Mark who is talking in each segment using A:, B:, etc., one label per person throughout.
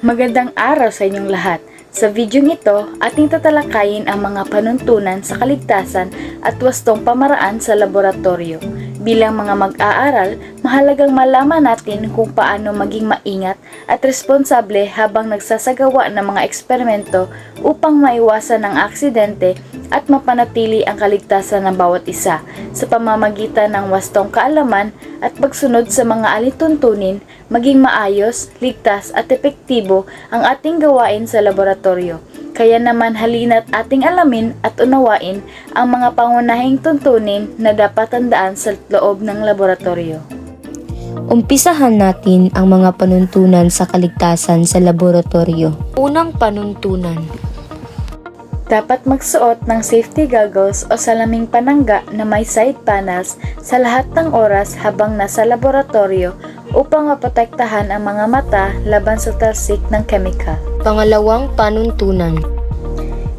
A: Magandang araw sa inyong lahat. Sa videong ito, ating tatalakayin ang mga panuntunan sa kaligtasan at wastong pamaraan sa laboratorio. Bilang mga mag-aaral, mahalagang malaman natin kung paano maging maingat at responsable habang nagsasagawa ng mga eksperimento upang maiwasan ang aksidente at mapanatili ang kaligtasan ng bawat isa sa pamamagitan ng wastong kaalaman at pagsunod sa mga alituntunin, maging maayos, ligtas at epektibo ang ating gawain sa laboratorio. Kaya naman halina't ating alamin at unawain ang mga pangunahing tuntunin na dapat tandaan sa loob ng laboratorio.
B: Umpisahan natin ang mga panuntunan sa kaligtasan sa laboratorio. Unang panuntunan.
A: Dapat magsuot ng safety goggles o salaming panangga na may side panels sa lahat ng oras habang nasa laboratorio upang maprotektahan ang mga mata laban sa talsik ng chemical.
B: Pangalawang panuntunan.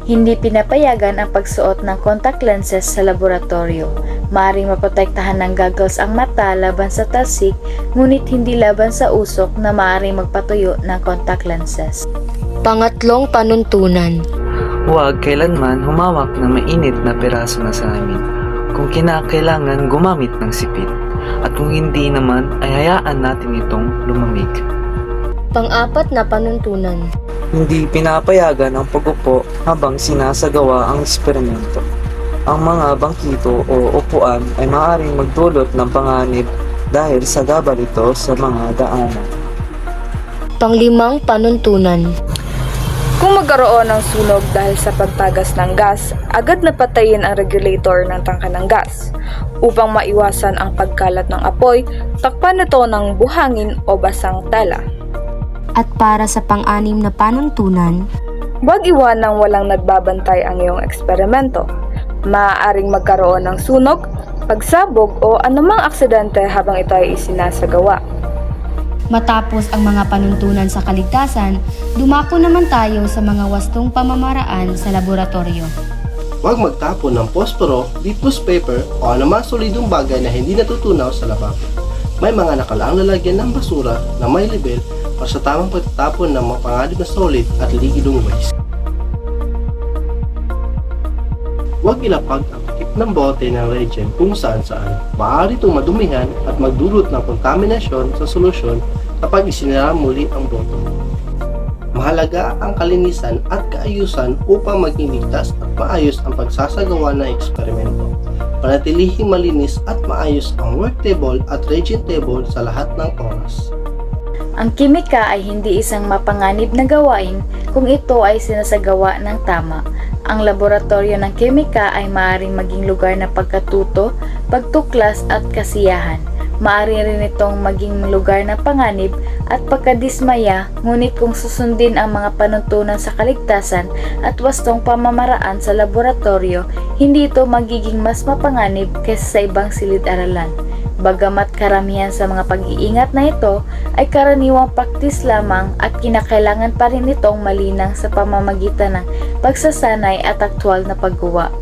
A: Hindi pinapayagan ang pagsuot ng contact lenses sa laboratorio. Maaaring maprotektahan ng goggles ang mata laban sa talsik, ngunit hindi laban sa usok na maaaring magpatuyo ng contact lenses.
B: Pangatlong panuntunan.
C: Huwag kailanman humawak ng mainit na piraso ng salamin. Kung kinakailangan, gumamit ng sipit. At kung hindi naman, ay hayaan natin itong lumamig.
B: Pang-apat na panuntunan.
C: Hindi pinapayagan ang pag-upo habang sinasagawa ang eksperimento. Ang mga bangkito o upuan ay maaaring magdulot ng panganib dahil sagabal ito sa mga daanan.
B: Panglimang panuntunan.
D: Kung magkaroon ng sunog dahil sa pagtagas ng gas, agad na patayin ang regulator ng tangka ng gas. Upang maiwasan ang pagkalat ng apoy, takpan ito ng buhangin o basang tela.
B: At para sa pang-anim na panuntunan,
D: Huwag iwanang walang nagbabantay ang iyong eksperimento. Maaaring magkaroon ng sunog, pagsabog o anumang aksidente habang ito ay isinasagawa.
B: matapos ang mga panuntunan sa kaligtasan, dumako naman tayo sa mga wastong pamamaraan sa laboratorio.
E: Huwag magtapon ng posporo, litmus paper o anumang solidong bagay na hindi natutunaw sa lababo. May mga nakalaang lalagyan ng basura na may label para sa tamang pagtatapon ng mga panganib na solid at likidong waste. Huwag ilapag ang takip ng bote ng reagent kung saan-saan. Maaari itong madumihan at magdulot ng kontaminasyon sa solusyon kapag isinara muli ang bote. Mahalaga ang kalinisan at kaayusan upang maging ligtas at maayos ang pagsasagawa ng eksperimento. Panatilihing malinis at maayos ang work table at reagent table sa lahat ng oras.
A: Ang kimika ay hindi isang mapanganib na gawain kung ito ay sinasagawa ng tama. Ang laboratorio ng kimika ay maaaring maging lugar na pagkatuto, pagtuklas at kasiyahan. Maaari rin itong maging lugar ng panganib at pagkadismaya, ngunit kung susundin ang mga panuntunan sa kaligtasan at wastong pamamaraan sa laboratorio, hindi ito magiging mas mapanganib kaysa sa ibang silid-aralan. Bagamat karamihan sa mga pag-iingat na ito ay karaniwang praktis lamang at kinakailangan pa rin itong malinang sa pamamagitan ng pagsasanay at aktwal na paggawa.